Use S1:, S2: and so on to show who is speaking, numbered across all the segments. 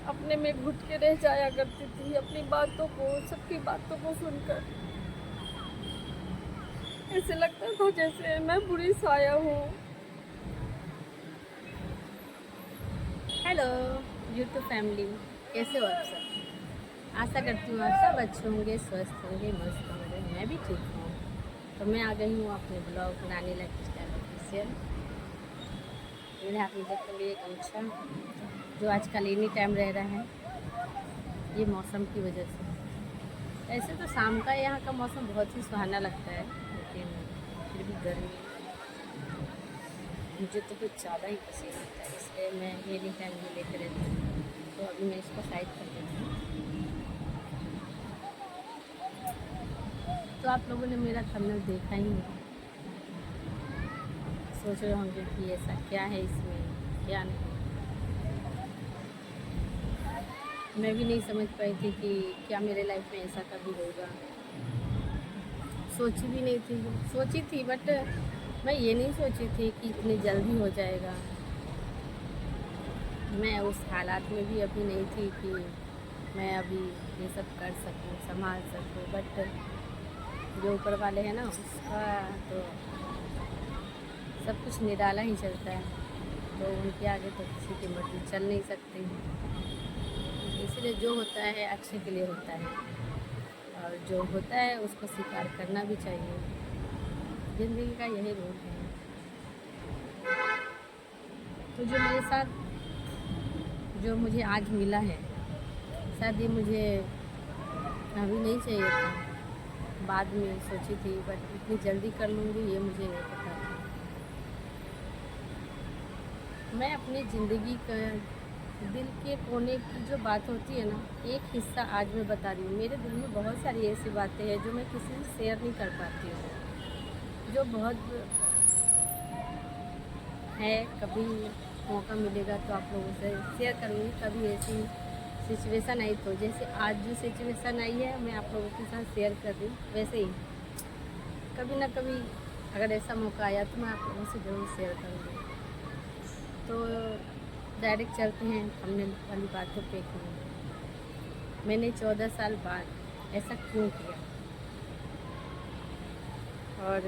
S1: अपने में घुट के रह जाया करती थी, अपनी बातों को, सबकी बातों को सुनकर ऐसे लगता था जैसे मैं बुरी साया हूँ।
S2: हेलो यूट्यूब फैमिली, कैसे हो आप सब। आशा करती हूँ आप सब अच्छे होंगे, स्वस्थ होंगे, मस्त होंगे। मैं भी ठीक हूँ। तो मैं आ गई हूँ अपने ब्लॉग रानी लाइफ स्टाइल ऑफिशियल। मेरे हाथ में देखोगे एक गमछा जो आजकल एनी टाइम रह रहा है, ये मौसम की वजह से। ऐसे तो शाम का यहाँ का मौसम बहुत ही सुहाना लगता है, लेकिन फिर भी गर्मी मुझे तो कुछ ज़्यादा ही पसंद आता है, इसलिए मैं एनी टाइम ये लेकर रहती हूँ। तो अभी मैं इसको साइड कर देती हूँ। तो आप लोगों ने मेरा थंबनेल देखा ही होगा, सोच रहे होंगे कि ऐसा क्या है इसमें, क्या नहीं। मैं भी नहीं समझ पाई थी कि क्या मेरे लाइफ में ऐसा कभी होगा। सोची भी नहीं थी, सोची थी बट मैं ये नहीं सोची थी कि इतनी जल्दी हो जाएगा। मैं उस हालात में भी अभी नहीं थी कि मैं अभी ये सब कर सकूं, संभाल सकूं। बट जो ऊपर वाले हैं ना, उसका तो सब कुछ निराला ही चलता है। तो उनके आगे तो किसी की मर्जी चल नहीं सकती। इसलिए जो होता है अच्छे के लिए होता है, और जो होता है उसको स्वीकार करना भी चाहिए। ज़िंदगी का यही रूल है। तो जो मेरे साथ, जो मुझे आज मिला है, शायद ये मुझे अभी नहीं चाहिए था, बाद में सोची थी, बट इतनी जल्दी कर लूँगी ये मुझे नहीं पता था। मैं अपनी ज़िंदगी का दिल के कोने की जो बात होती है ना, एक हिस्सा आज मैं बता रही हूँ। मेरे दिल में बहुत सारी ऐसी बातें हैं जो मैं किसी से शेयर नहीं कर पाती हूँ, जो बहुत है। कभी मौका मिलेगा तो आप लोगों से शेयर करूँगी। कभी ऐसी सिचुएशन आई तो, जैसे आज जो सिचुएशन आई है मैं आप लोगों के साथ शेयर कर रही हूँ, वैसे ही कभी ना कभी अगर ऐसा मौका आया तो मैं आप लोगों से ज़रूर शेयर करूँगी। तो डायरेक्ट चलते हैं हमने वाली बातों पे कि मैंने 14 साल बाद ऐसा क्यों किया, और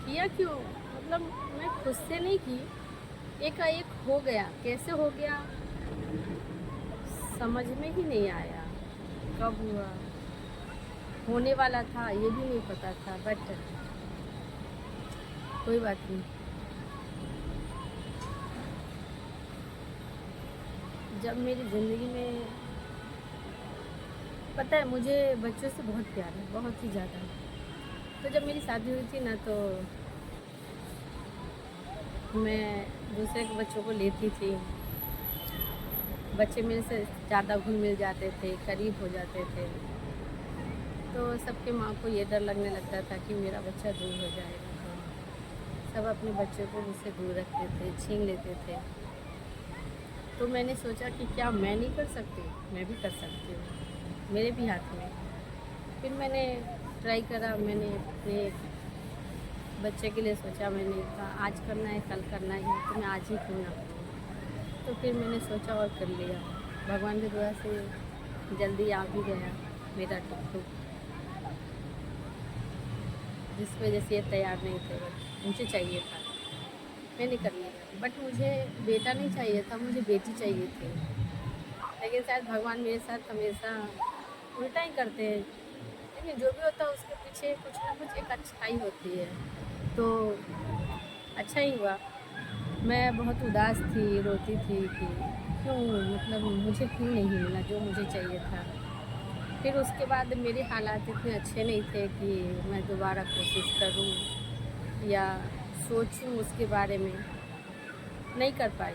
S2: किया क्यों, मतलब मैं खुद से नहीं की, एकाएक हो गया। कैसे हो गया समझ में ही नहीं आया, कब हुआ, होने वाला था ये भी नहीं पता था। बट कोई बात नहीं। जब मेरी ज़िंदगी में, पता है मुझे बच्चों से बहुत प्यार है, बहुत ही ज़्यादा। तो जब मेरी शादी हुई थी ना, तो मैं दूसरे के बच्चों को लेती थी। बच्चे मेरे से ज़्यादा घुल मिल जाते थे, करीब हो जाते थे। तो सबके माँ को ये डर लगने लगता था कि मेरा बच्चा दूर हो जाएगा। तो सब अपने बच्चे को मुझसे दूर रखते थे, छीन लेते थे। तो मैंने सोचा कि क्या मैं नहीं कर सकती, मैं भी कर सकती हूँ, मेरे भी हाथ में। फिर मैंने ट्राई करा, मैंने अपने बच्चे के लिए सोचा। मैंने कहा आज करना है, कल करना है, तो मैं आज ही क्यों ना करूँ। तो फिर मैंने सोचा और कर लिया। भगवान की दुआ से जल्दी आ भी गया मेरा टुकटुक, जिस वजह से ये तैयार नहीं थे, बट मुझे चाहिए था, मैंने कर लिया। बट मुझे बेटा नहीं चाहिए था, मुझे बेटी चाहिए थी। लेकिन शायद भगवान मेरे साथ हमेशा उल्टा ही करते हैं। लेकिन जो भी होता है उसके पीछे कुछ ना कुछ एक अच्छाई होती है। तो अच्छा ही हुआ। मैं बहुत उदास थी, रोती थी कि क्यों, मतलब मुझे क्यों नहीं मिला जो मुझे चाहिए था। फिर उसके बाद मेरे हालात इतने अच्छे नहीं थे कि मैं दोबारा कोशिश करूं या सोचूं उसके बारे में, नहीं कर पाई।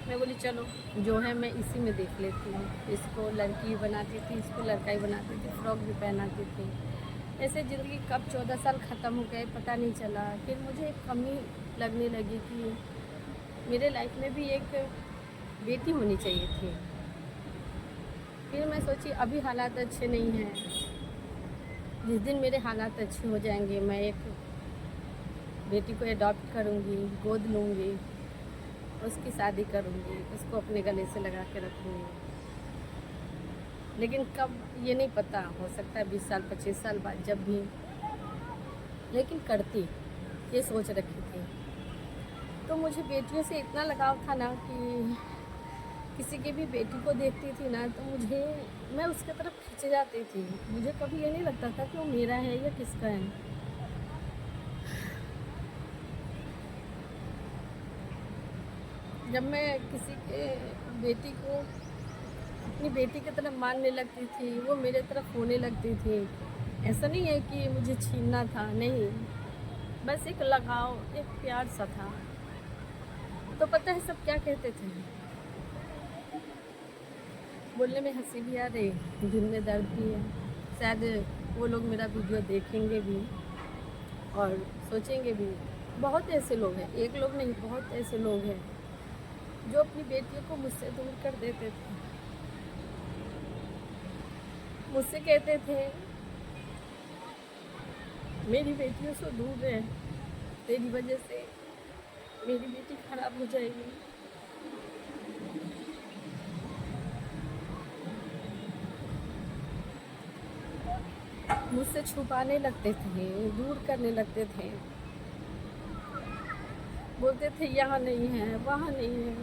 S2: मैं बोली चलो जो है मैं इसी में देख लेती हूँ। इसको लड़की भी बनाती थी, इसको लड़का ही बनाती थी, फ्रॉक भी पहनाती थी। ऐसे ज़िंदगी कब 14 साल ख़त्म हो गए पता नहीं चला। फिर मुझे एक कमी लगने लगी कि मेरे लाइफ में भी एक बेटी होनी चाहिए थी। फिर मैं सोची अभी हालात अच्छे नहीं हैं, जिस दिन मेरे हालात अच्छे हो जाएंगे मैं एक बेटी को अडॉप्ट करूँगी, गोद लूँगी। उसकी शादी करूँगी, उसको अपने गले से लगा के रखूँगी। लेकिन कब ये नहीं पता, हो सकता है 20 साल 25 साल बाद जब भी, लेकिन करती, ये सोच रखी थी। तो मुझे बेटियों से इतना लगाव था ना कि किसी की भी बेटी को देखती थी ना तो मैं उसके तरफ खिंच जाती थी। मुझे कभी ये नहीं लगता था कि वो मेरा है या किसका है। जब मैं किसी के बेटी को अपनी बेटी की तरफ मानने लगती थी, वो मेरे तरफ होने लगती थी। ऐसा नहीं है कि मुझे छीनना था, नहीं, बस एक लगाव, एक प्यार सा था। तो पता है सब क्या कहते थे, बोलने में हंसी भी आ रही, दिल में दर्द भी है। शायद वो लोग मेरा वीडियो देखेंगे भी और सोचेंगे भी। बहुत ऐसे लोग हैं, एक लोग नहीं, बहुत ऐसे लोग हैं जो अपनी बेटियों को मुझसे दूर कर देते थे। मुझसे कहते थे मेरी बेटियों से दूर रह, तेरी वजह से मेरी बेटी खराब हो जाएगी। मुझसे छुपाने लगते थे, दूर करने लगते थे, बोलते थे यहाँ नहीं है, वहाँ नहीं है।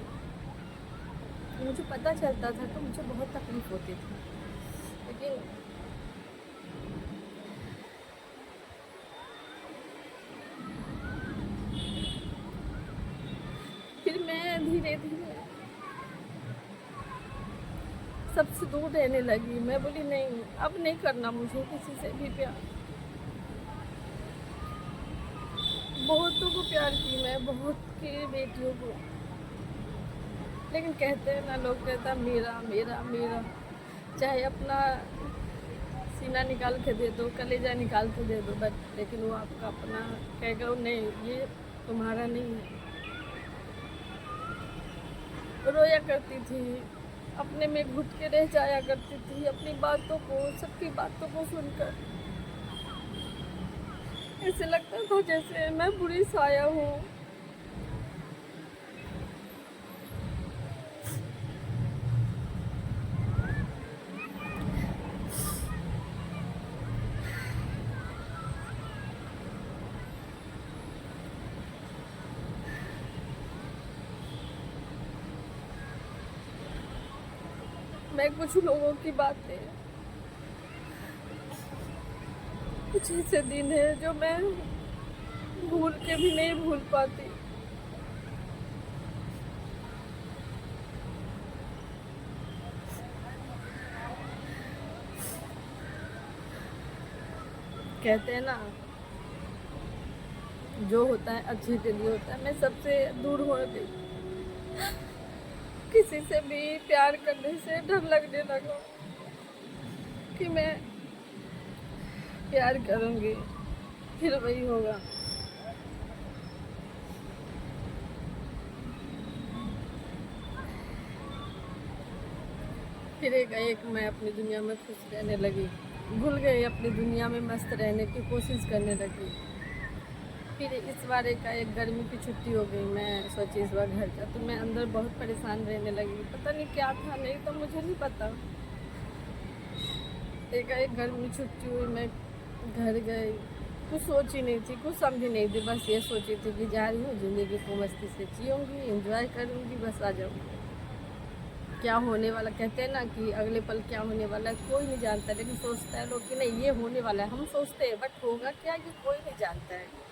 S2: मुझे पता चलता था तो मुझे बहुत तकलीफ होती थी, लेकिन फिर मैं धीरे धीरे सबसे दूर रहने लगी। मैं बोली नहीं, अब नहीं करना मुझे किसी से भी प्यार। बहुतों को प्यार की मैं, बहुत की बेटियों को, लेकिन कहते हैं ना लोग, कहता मेरा मेरा मेरा, चाहे अपना सीना निकाल के दे दो, कलेजा निकाल के दे दो, बट लेकिन वो आपका अपना कहेगा नहीं, ये तुम्हारा नहीं है। रोया करती थी, अपने में घुट के रह जाया करती थी, अपनी बातों को, सबकी बातों को सुनकर ऐसे लगता था जैसे मैं बुरी साया हूँ। मैं कुछ लोगों की बातें, कुछ ऐसे दिन है जो मैं भूल के भी नहीं भूल पाती। कहते हैं ना, जो होता है अच्छे के लिए होता है। मैं सबसे दूर हो गई, किसी से भी प्यार करने से डर लगने लगा कि मैं प्यार करूंगी फिर वही होगा। फिर एक मैं अपनी दुनिया में खुश रहने लगी, भूल गई, अपनी दुनिया में मस्त रहने की कोशिश करने लगी। फिर इस बार एक गर्मी की छुट्टी हो गई, मैं सोची इस बार घर जा, तो मैं अंदर बहुत परेशान रहने लगी। पता नहीं क्या था, नहीं तो मुझे नहीं पता। एक गर्मी छुट्टी हुई, मैं घर गई, कुछ सोची नहीं थी, कुछ समझी नहीं थी, बस ये सोची थी कि जा रही हूँ, ज़िंदगी को मस्ती से जीऊँगी, एंजॉय करूँगी, बस आ जाऊँगी। क्या होने वाला, कहते हैं ना कि अगले पल क्या होने वाला है कोई नहीं जानता, लेकिन सोचता है लोग कि नहीं ये होने वाला है, हम सोचते हैं, बट होगा क्या ये कोई नहीं जानता है।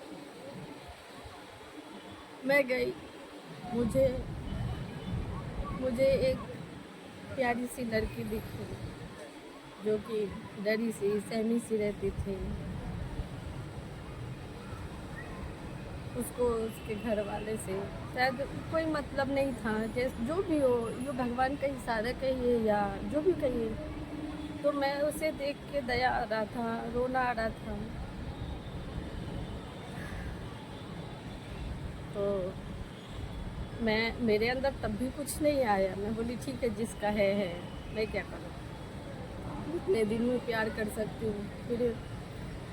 S2: मैं गई, मुझे मुझे एक प्यारी सी लड़की दिखी जो कि डरी सी सहमी सी रहती थी। उसको उसके घर वाले से शायद कोई मतलब नहीं था, जैसे जो भी हो, ये भगवान का इशारा कहिए या जो भी कहिए, तो मैं उसे देख के दया आ रहा था, रोना आ रहा था। तो मेरे अंदर तब भी कुछ नहीं आया। मैं बोली ठीक है, जिसका है, मैं क्या करूँ, इतने दिन में प्यार कर सकती हूँ। फिर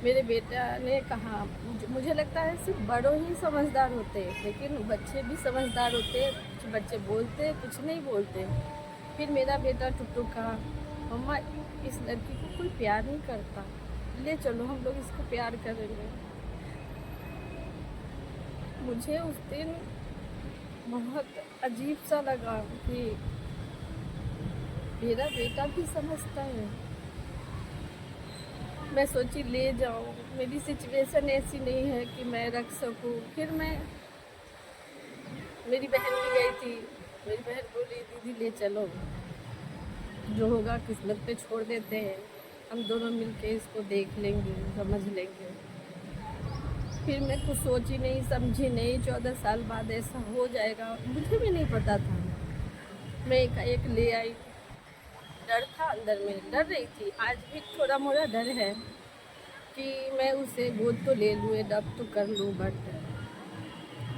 S1: मेरे बेटा ने कहा, मुझे लगता है सिर्फ बड़ों ही समझदार होते हैं, लेकिन बच्चे भी समझदार होते हैं। कुछ बच्चे बोलते हैं, कुछ नहीं बोलते। फिर मेरा बेटा टुटू कहा, मम्मा इस लड़की को कोई प्यार नहीं करता, ले चलो हम लोग इसको प्यार करेंगे। मुझे उस दिन बहुत अजीब सा लगा कि मेरा बेटा भी समझता है। मैं सोची ले जाऊँ, मेरी सिचुएशन ऐसी नहीं है कि मैं रख सकूँ। फिर मेरी बहन भी गई थी, मेरी बहन बोली दीदी ले चलो, जो होगा किस्मत पे छोड़ देते हैं, हम दोनों मिलके इसको देख लेंगे, समझ लेंगे। फिर मैं कुछ सोची नहीं, समझी नहीं, 14 साल बाद ऐसा हो जाएगा मुझे भी नहीं पता था। मैं एकाएक ले आई, डर था अंदर में, डर रही थी। आज भी थोड़ा मोड़ा डर है कि मैं उसे गोद तो ले लूँ, अडॉप्ट तो कर लूँ, बट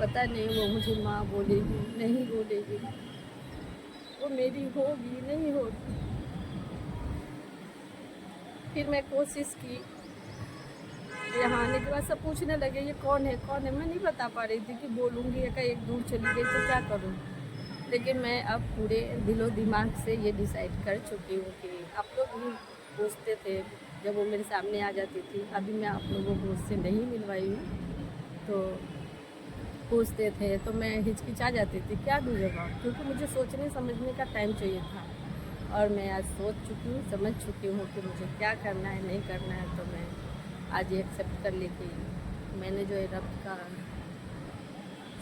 S1: पता नहीं वो मुझे माँ बोलेगी नहीं बोलेगी, वो मेरी होगी नहीं होगी। फिर मैं कोशिश की, यहाँ आने के बाद सब पूछने लगे ये कौन है कौन है। मैं नहीं बता पा रही थी कि बोलूँगी एक दूर चली गई तो क्या करूँ। लेकिन मैं अब पूरे दिलो दिमाग से ये डिसाइड कर चुकी हूँ कि आप लोग भी पूछते थे जब वो मेरे सामने आ जाती थी, अभी मैं आप लोगों को उससे नहीं मिलवाई हूँ तो पूछते थे तो मैं हिचकिचा जाती थी, क्या दूँ जवाब, क्योंकि मुझे सोचने समझने का टाइम चाहिए था। और मैं आज सोच चुकी हूँ, समझ चुकी हूँ कि मुझे क्या करना है नहीं करना है। तो मैं आज ये एक्सेप्ट कर ली कि मैंने जो रब्त का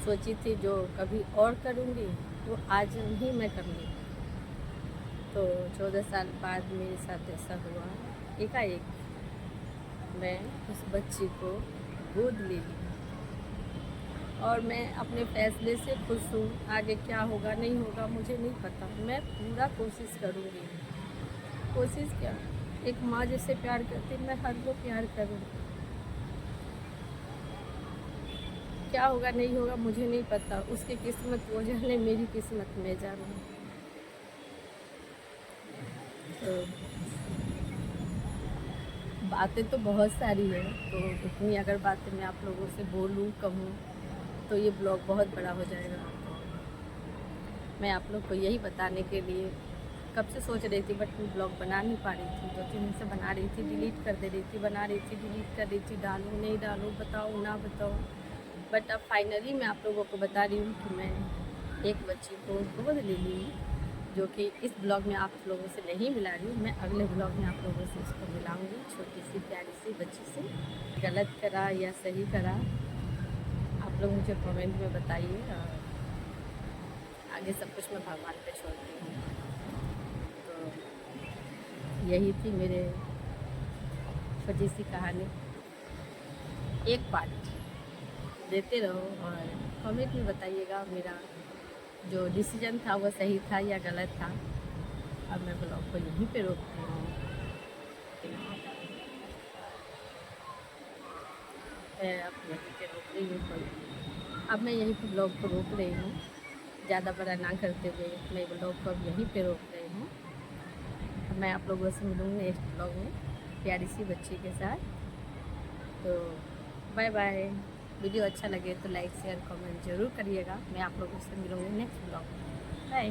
S1: सोची थी जो कभी और करूँगी वो आज ही मैं कर ली। तो 14 साल बाद मेरे साथ ऐसा हुआ, एकाएक मैं उस बच्ची को गोद ले ली और मैं अपने फैसले से खुश हूँ। आगे क्या होगा नहीं होगा मुझे नहीं पता, मैं पूरा कोशिश करूँगी। कोशिश क्या, एक माँ जैसे प्यार करती मैं हर वो प्यार करूँगी। क्या होगा नहीं होगा मुझे नहीं पता, उसकी किस्मत वो जाने, मेरी किस्मत मैं जानूँ। तो बातें तो बहुत सारी है, तो इतनी अगर बातें मैं आप लोगों से बोलूँ कहूँ तो ये ब्लॉग बहुत बड़ा हो जाएगा। तो मैं आप लोग को यही बताने के लिए कब से सोच रही थी, बट मैं ब्लॉग बना नहीं पा रही थी। 2-3 दिन से बना रही थी, डिलीट कर दे रही थी, बना रही थी, डिलीट कर रही थी, डालूँ नहीं डालूँ, बताऊँ ना बताऊँ। बट अब फाइनली मैं आप लोगों को बता रही हूँ कि मैं एक बच्ची को गोद ले ली हूँ, जो कि इस ब्लॉग में आप लोगों से नहीं मिला रही हूँ। मैं अगले ब्लॉग में आप लोगों से इसको मिलाऊंगी, छोटी सी प्यारी सी बच्ची से। गलत करा या सही करा आप लोग मुझे कमेंट में बताइए, और आगे सब कुछ मैं भगवान पे छोड़ती हूँ। तो यही थी मेरे छोटी सी कहानी। एक पार्ट देते रहो और कमेंट में बताइएगा मेरा जो डिसीजन था वो सही था या गलत था। अब मैं ब्लॉग को यहीं पे रोकती हूँ। अब यहीं पे रोक रही हूँ, अब मैं यहीं पे ब्लॉग को रोक रही हूँ, ज़्यादा बड़ा ना करते हुए मैं ब्लॉग को अब यहीं पे रोक रही हूँ। अब मैं आप लोगों से मिलूँगी नेक्स्ट ब्लॉग में प्यारी सी बच्ची के साथ। तो बाय बाय। वीडियो अच्छा लगे तो लाइक शेयर कमेंट ज़रूर करिएगा। मैं आप लोगों से मिलूँगी नेक्स्ट ब्लॉग में। बाय।